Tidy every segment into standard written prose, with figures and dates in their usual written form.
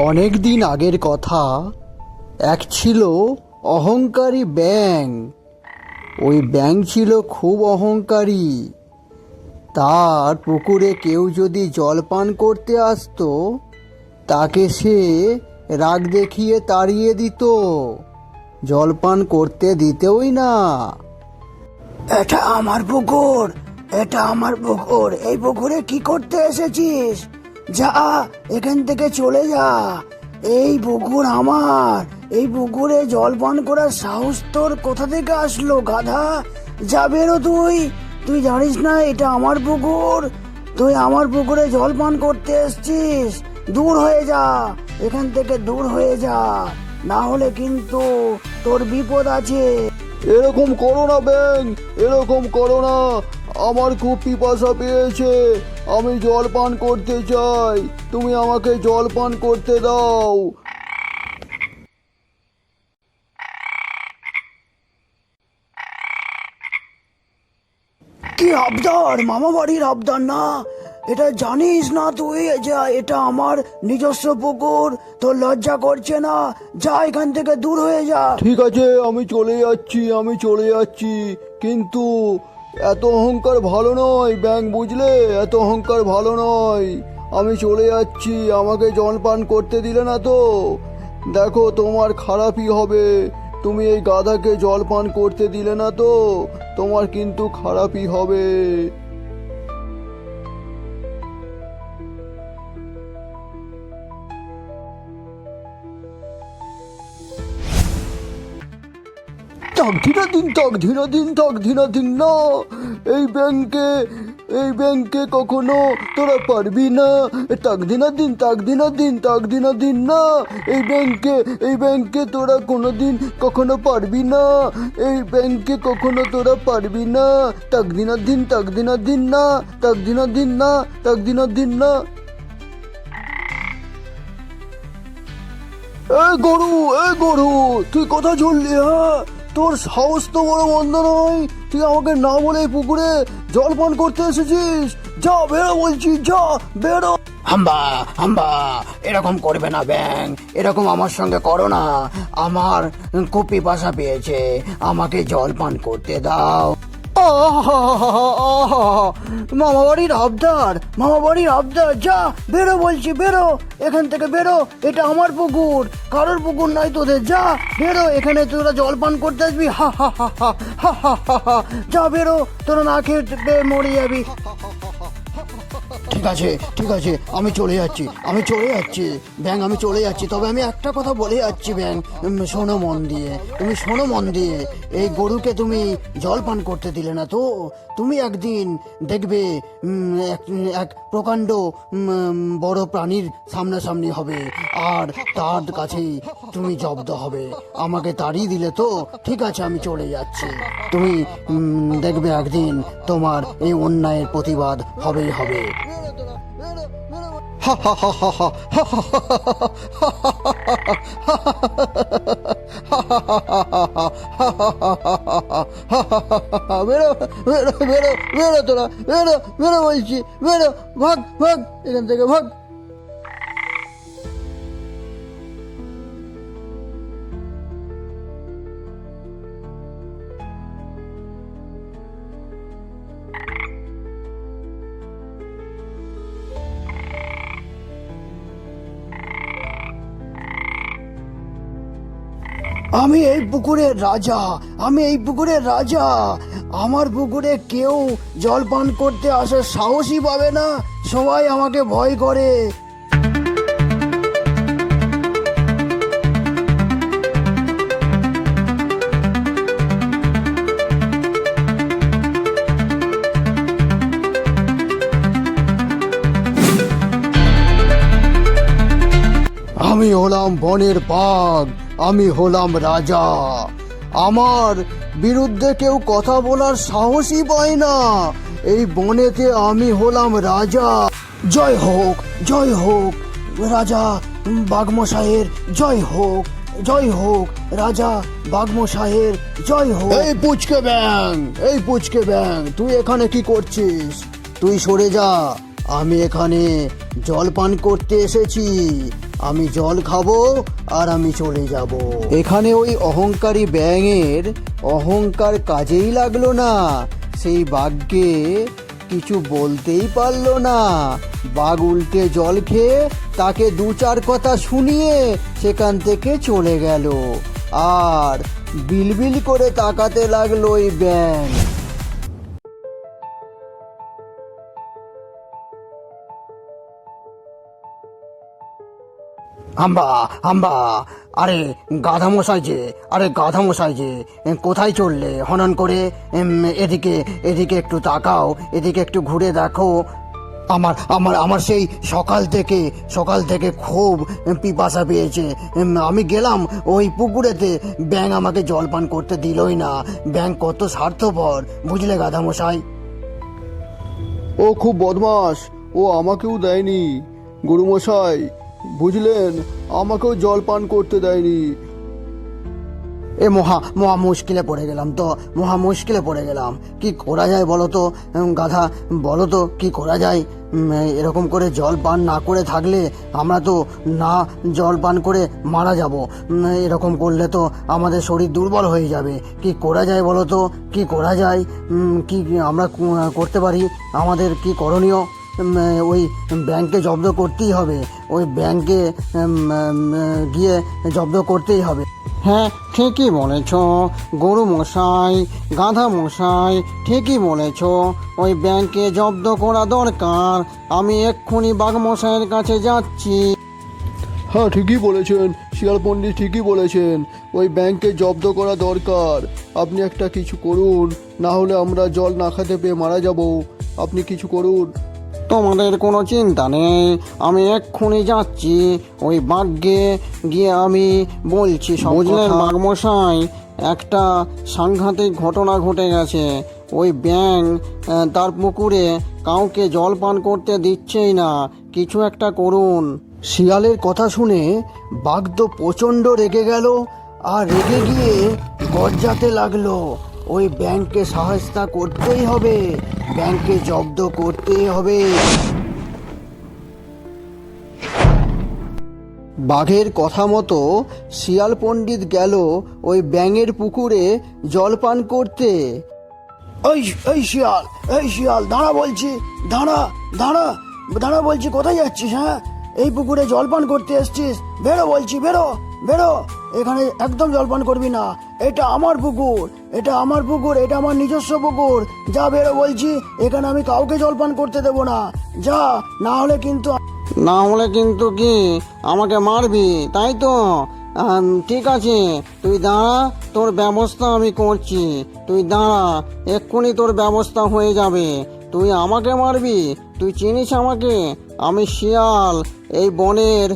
অনেক দিন আগের কথা। এক ছিল অহংকারী ব্যাঙ। ওই ব্যাঙ ছিল খুব অহংকারী। তার পুকুরে কেউ যদি জল পান করতে আসতো, তাকে সে রাগ দেখিয়ে তাড়িয়ে দিত, জল পান করতে দিতেই না। এটা আমার পুকুর, এটা আমার পুকুর, এই পুকুরে কি করতে এসেছিস? যা, এখান থেকে চলে যা। এই পুকুর আমার, এই পুকুরে জল পান করার সাহস তোর কোথা থেকে আসলো গাধা? যা, বেরো তুই। তুই জানিস না এটা আমার পুকুর? তুই আমার পুকুরে জল পান করতে এসেছিস। দূর হয়ে যা, এখান থেকে দূর হয়ে যা, না হলে কিন্তু তোর বিপদ আছে। এরকম করো না ব্যাঙ, এরকম করো না। আমার খুব পিপাসা পেয়েছে, আমি জল পান করতে চাই, তুমি আমাকে জল পান করতে দাও। কি আবদার? মামা বাড়ির আবদার না? এটা জানিস না তুই যে এটা আমার নিজস্ব পুকুর? তোর লজ্জা করছে না? যা, এখান থেকে দূর হয়ে যা। ঠিক আছে, আমি চলে যাচ্ছি, আমি চলে যাচ্ছি, কিন্তু এত অহংকার ভালো নয় ব্যাঙ, বুঝলে? এত অহংকার ভালো নয়। আমি চলে যাচ্ছি, আমাকে জল পান করতে দিলে না তো দেখো তোমার খারাপই হবে। তুমি এই গাধাকে জল পান করতে দিলে না তো তোমার কিন্তু খারাপই হবে। তক ধীরা দিন না, এই ব্যাংকে কখনো তোরা পারবি না। তাক দিন না, এই ব্যাংকে তোরা কোনোদিন কখনো পারবি না। এই ব্যাংকে কখনো তোরা পারবি না। তাক দিন না। এ গরু, তুই কথা চললি? হ্যাঁ, তোর সাহস তো বড় মন্দ নয়। তুই আমাকে না বলে পুকুরে জল পান করতে এসেছিস। যা, বেরো বলছি, যা, বেরো। হাম্বা, এরকম করবে না ব্যাঙ, এরকম আমার সঙ্গে করো না। আমার খুব পিপাসা পেয়েছে, আমাকে জল পান করতে দাও। মামা বাড়ির আবদার, যা, বেরো বলছি, বেরো এখান থেকে, বেরো। এটা আমার পুকুর, কারোর পুকুর নয় তোদের। যা, বেরো, এখানে তোরা জল পান করতে আসবি? যা, বেরো, তোরা না খেয়ে মরে যাবি। ঠিক আছে, আমি চলে যাচ্ছি ব্যাঙ, আমি চলে যাচ্ছি। তবে আমি একটা কথা বলে যাচ্ছি ব্যাঙ, শোনো মন দিয়ে। এই গরুকে তুমি জল পান করতে দিলে না তো তুমি একদিন দেখবে এক প্রকাণ্ড বড় প্রাণীর সামনাসামনি হবে, আর তার কাছেই তুমি জব্দ হবে। আমাকে তাড়িয়ে দিলে তো, ঠিক আছে, আমি চলে যাচ্ছি। তুমি দেখবে একদিন তোমার এই অন্যায়ের প্রতিবাদ হবেই হবে। বেরো তোরা, বেরো বলছি, বেরো, ভাগ এখান থেকে, ভাগ। আমি এই পুকুরের রাজা, আমার পুকুরে কেউ জল পান করতে আসার সাহসই পাবে না, সবাই আমাকে ভয় করে। আমি হলাম বনের বাঘ, আমি হলাম রাজা। আমার বিরুদ্ধে কেউ কথা বলার সাহসই পায় না। এই বনেতে আমি হলাম রাজা। জয় হোক রাজা বাঘমশাইয়ের, জয় হোক রাজা বাঘমশাইয়ের, জয় হোক। এই পুচকে ব্যাঙ, তুই এখানে কি করছিস? তুই সরে যা, আমি এখানে জল পান করতে এসেছি। আমি জল খাবো আর আমি চলে যাব। এখানে ওই অহংকারী ব্যাঙের অহংকার কাজেই লাগলো না। সেই বাঘকে কিছু বলতেই পারলো না। বাঘ উল্টে জল খেয়ে তাকে দু চার কথা শুনিয়ে সেখান থেকে চলে গেল। আর বিলবিল করে তাকাতে লাগলো ওই ব্যাঙ। হাম্বা হাম্বা, আরে গাধা মশাই যে, কোথায় চললে হনন করে? এদিকে এদিকে একটু তাকাও, এদিকে একটু ঘুরে দেখো। আমার আমার আমার সেই সকাল থেকে খুব পিপাসা পেয়েছে। আমি গেলাম ওই পুকুরেতে, ব্যাঙ আমাকে জল পান করতে দিলই না। ব্যাঙ কত স্বার্থপর, বুঝলে গাধা মশাই? ও খুব বদমাস, ও আমাকেও দেয়নি গুরুমশাই, বুঝলেন? আমাকেও জল পান করতে দেয়নি। মহা মুশকিলে পড়ে গেলাম। কি করা যায় বলো তো গাধা, বলো তো কি করা যায়? এরকম করে জল পান না করে থাকলে আমরা তো না জল পান করে মারা যাব। এরকম করলে তো আমাদের শরীর দুর্বল হয়ে যাবে। কি করা যায় বলো তো, কি করা যায়? কি আমরা করতে পারি? আমাদের কি করণীয়? ওই ব্যাংকে জব্দ করতেই হবে, ওই ব্যাংকে গিয়ে জব্দ করতেই হবে। হ্যাঁ, ঠিকই বলেছ গরু মশাই, গাধা মশাই, ঠিকই বলেছ। ওই ব্যাংকে জব্দ করা দরকার। আমি এক্ষুনি বাঘ মশাইয়ের কাছে যাচ্ছি। হ্যাঁ, ঠিকই বলেছেন শিয়াল পণ্ডিত, ঠিকই বলেছেন। ওই ব্যাংকে জব্দ করা দরকার। আপনি একটা কিছু করুন, না হলে আমরা জল না খেতে পেয়ে মারা যাব। আপনি কিছু করুন। তোমাদের কোনো চিন্তা নেই, আমি এক্ষুনি যাচ্ছি। ওই বাঘকে গিয়ে আমি বলছি। বুঝলেন বাঘমশাই, একটা সাংঘাতিক ঘটনা ঘটে গেছে। ওই ব্যাঙ তার পুকুরে কাউকে জল পান করতে দিচ্ছেই না। কিছু একটা করুন। শিয়ালের কথা শুনে বাঘ তো প্রচণ্ড রেগে গেল, আর রেগে গিয়ে গর্জাতে লাগলো। ওই ব্যাংককে সহায়তা করতেই হবে, ব্যাংকে জব্দ করতেই হবে। বাঘের কথা মতো শিয়াল পণ্ডিত গেল ওই ব্যাঙের পুকুরে জল পান করতে। এই শিয়াল দাঁড়া বলছি, দাঁড়া বলছি, কোথায় যাচ্ছিস? হ্যাঁ, এই পুকুরে জল পান করতে এসছিস? বেরো বলছি, বেরো। এখানে একদম জলপান করবি না। এটা আমার পুকুর, এটা আমার নিজস্ব পুকুর। যা, বেরো বলছি। এখানে আমি কাউকে জলপান করতে দেবো না। যা, না হলে কিন্তু কি আমাকে মারবি, তাই তো? ঠিক আছে, তুই দাঁড়া, তোর ব্যবস্থা আমি করছি। তুই দাঁড়া, এক্ষুনি তোর ব্যবস্থা হয়ে যাবে। তুই আমাকে মারবি? তুই চিনিস আমাকে? আমি শিয়াল, এই বনের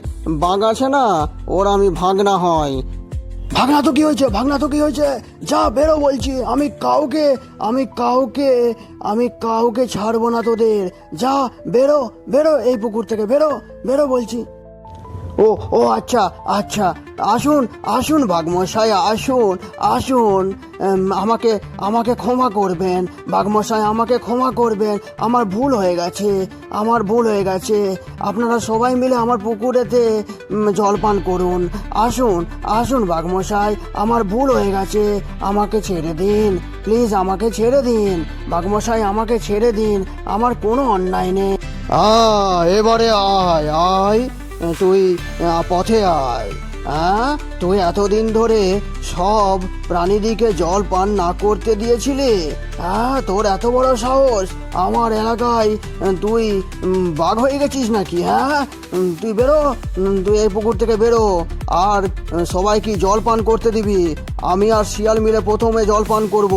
বাঘ আছে না, ওর আমি ভাগনা হয়। ভাগনা তো কি হয়েছে? যা, বেরো বলছি। আমি কাউকে ছাড়বো না তোদের। যা, বেরো এই পুকুর থেকে, বেরো বলছি। ও আচ্ছা, আসুন বাঘমশাই, আসুন। আমাকে ক্ষমা করবেন বাঘমশাই, আমাকে ক্ষমা করবেন। আমার ভুল হয়ে গেছে। আপনারা সবাই মিলে আমার পুকুরেতে জলপান করুন। আসুন বাঘমশাই, আমার ভুল হয়ে গেছে। আমাকে ছেড়ে দিন, প্লিজ, আমাকে ছেড়ে দিন বাঘমশাই, আমাকে ছেড়ে দিন। আমার কোনো অন্যায় নেই। এবারে আয়, তুই পথে আয়। তুই এতদিন ধরে সব প্রাণীদিকে জল পান না করতে দিয়েছিলি। তোর এত বড় সাহস, আমার এলাকায় তুই বাঘ হয়ে গেছিস নাকি? তুই বেরো, তুই এই পুকুর থেকে বেরো, আর সবাইকে জল পান করতে দিবি। আমি আর শিয়াল মিলে প্রথমে জল পান করব,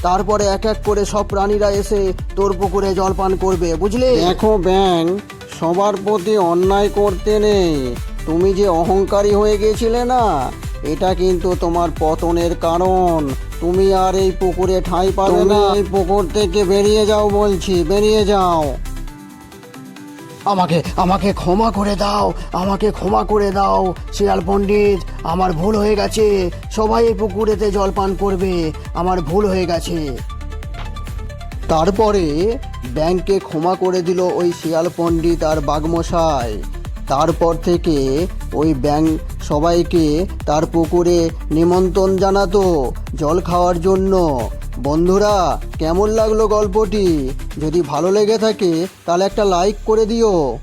তারপরে এক এক করে সব প্রাণীরা এসে তোর পুকুরে জল পান করবে, বুঝলি? দেখো ব্যাঙ, সবার প্রতি অন্যায় করতে নেই। তুমি যে অহংকারী হয়ে গেছিলে না, এটা কিন্তু তোমার পতনের কারণ। তুমি আর এই পুকুরে ঠাঁই পাবে না। এই পুকুর থেকে বেরিয়ে যাও বলছি, বেরিয়ে যাও। আমাকে ক্ষমা করে দাও শিয়াল পণ্ডিত, আমার ভুল হয়ে গেছে। সবাই এই পুকুরেতে জল পান করবে, আমার ভুল হয়ে গেছে। তারপরে ব্যাংকে ক্ষমা করে দিল ওই শিয়াল পণ্ডিত আর বাঘমশাই। তারপর থেকে ওই ব্যাংক সবাইকে তার পুকুরে নিমন্ত্রণ জানাতো জল খাওয়ার জন্য। বন্ধুরা, কেমন লাগলো গল্পটি? যদি ভালো লেগে থাকে তাহলে একটা লাইক করে দিও।